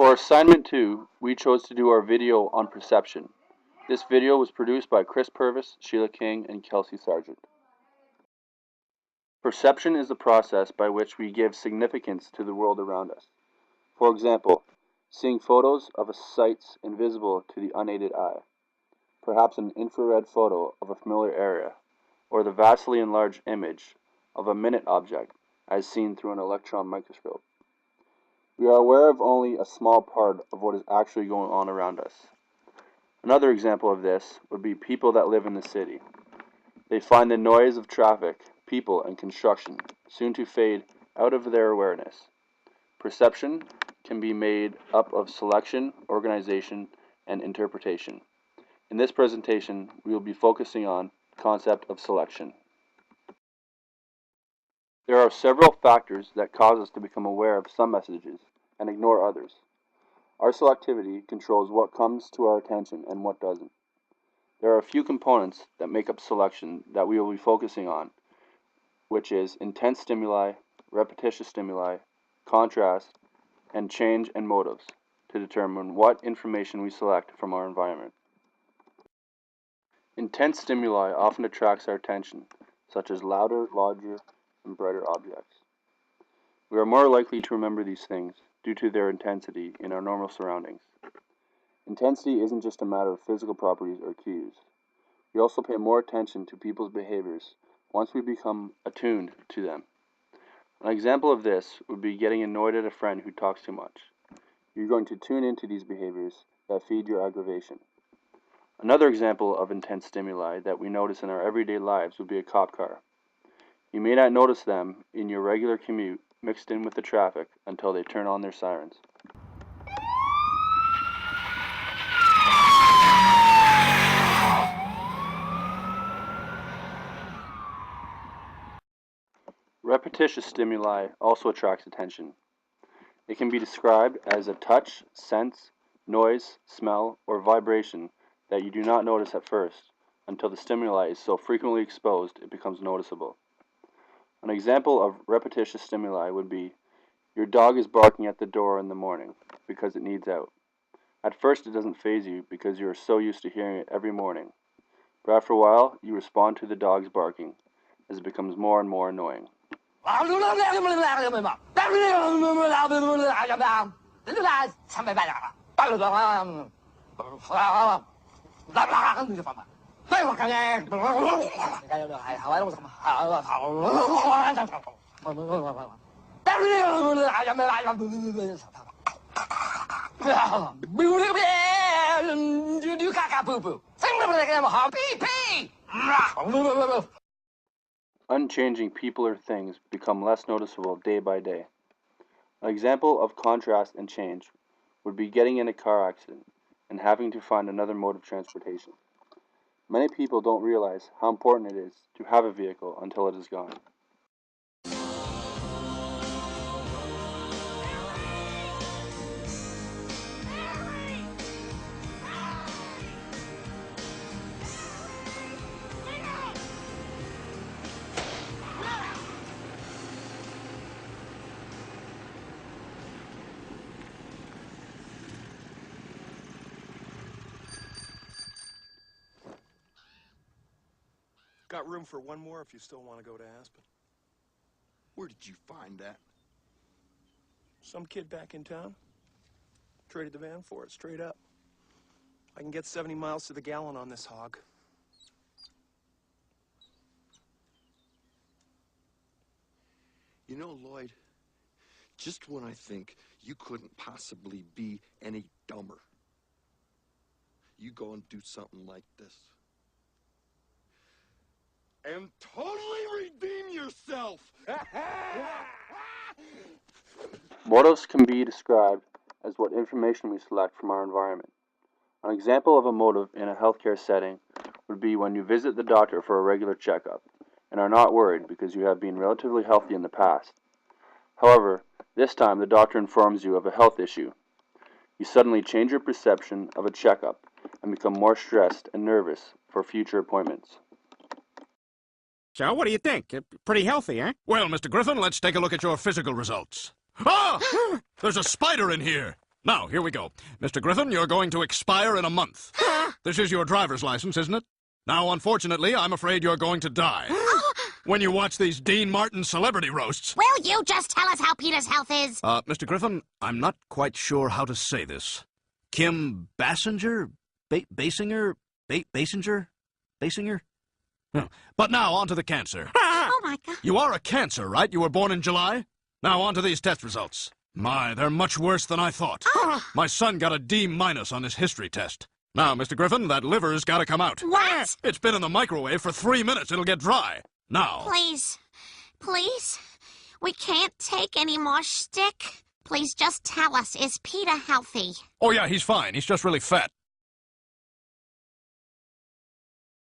For assignment 2, we chose to do our video on perception. This video was produced by Chris Purvis, Sheila King, and Kelsey Sargent. Perception is the process by which we give significance to the world around us. For example, seeing photos of sights invisible to the unaided eye, perhaps an infrared photo of a familiar area, or the vastly enlarged image of a minute object as seen through an electron microscope. We are aware of only a small part of what is actually going on around us. Another example of this would be people that live in the city. They find the noise of traffic, people, and construction soon to fade out of their awareness. Perception can be made up of selection, organization, and interpretation. In this presentation, we will be focusing on the concept of selection. There are several factors that cause us to become aware of some messages and ignore others. Our selectivity controls what comes to our attention and what doesn't. There are a few components that make up selection that we will be focusing on, which is intense stimuli, repetitious stimuli, contrast, and change and motives to determine what information we select from our environment. Intense stimuli often attracts our attention, such as louder, larger, and brighter objects. We are more likely to remember these things due to their intensity in our normal surroundings. Intensity isn't just a matter of physical properties or cues. We also pay more attention to people's behaviors once we become attuned to them. An example of this would be getting annoyed at a friend who talks too much. You're going to tune into these behaviors that feed your aggravation. Another example of intense stimuli that we notice in our everyday lives would be a cop car. You may not notice them in your regular commute mixed in with the traffic until they turn on their sirens. Repetitious stimuli also attracts attention. It can be described as a touch, sense, noise, smell, or vibration that you do not notice at first until the stimuli is so frequently exposed it becomes noticeable. An example of repetitious stimuli would be your dog is barking at the door in the morning because it needs out. At first it doesn't faze you because you are so used to hearing it every morning, but after a while you respond to the dog's barking as it becomes more and more annoying. Unchanging people or things become less noticeable day by day. An example of contrast and change would be getting in a car accident and having to find another mode of transportation. Many people don't realize how important it is to have a vehicle until it is gone. Got room for one more if you still want to go to Aspen. Where did you find that? Some kid back in town. Traded the van for it, straight up. I can get 70 miles to the gallon on this hog. You know, Lloyd, just when I think you couldn't possibly be any dumber, you go and do something like this. And totally redeem yourself! Motives can be described as what information we select from our environment. An example of a motive in a healthcare setting would be when you visit the doctor for a regular checkup and are not worried because you have been relatively healthy in the past. However, this time the doctor informs you of a health issue. You suddenly change your perception of a checkup and become more stressed and nervous for future appointments. So, what do you think? Pretty healthy, eh? Well, Mr. Griffin, let's take a look at your physical results. Ah! There's a spider in here! Now, here we go. Mr. Griffin, you're going to expire in a month. This is your driver's license, isn't it? Now, unfortunately, I'm afraid you're going to die. When you watch these Dean Martin celebrity roasts... Will you just tell us how Peter's health is? Mr. Griffin, I'm not quite sure how to say this. Kim Basinger? Basinger? Basinger? No. But now, on to the cancer. Oh, my God. You are a Cancer, right? You were born in July? Now, on to these test results. My, they're much worse than I thought. My son got a D- on his history test. Now, Mr. Griffin, that liver's got to come out. What? It's been in the microwave for 3 minutes. It'll get dry. Now. Please. Please. We can't take any more shtick. Please just tell us, is Peter healthy? Oh, yeah, he's fine. He's just really fat.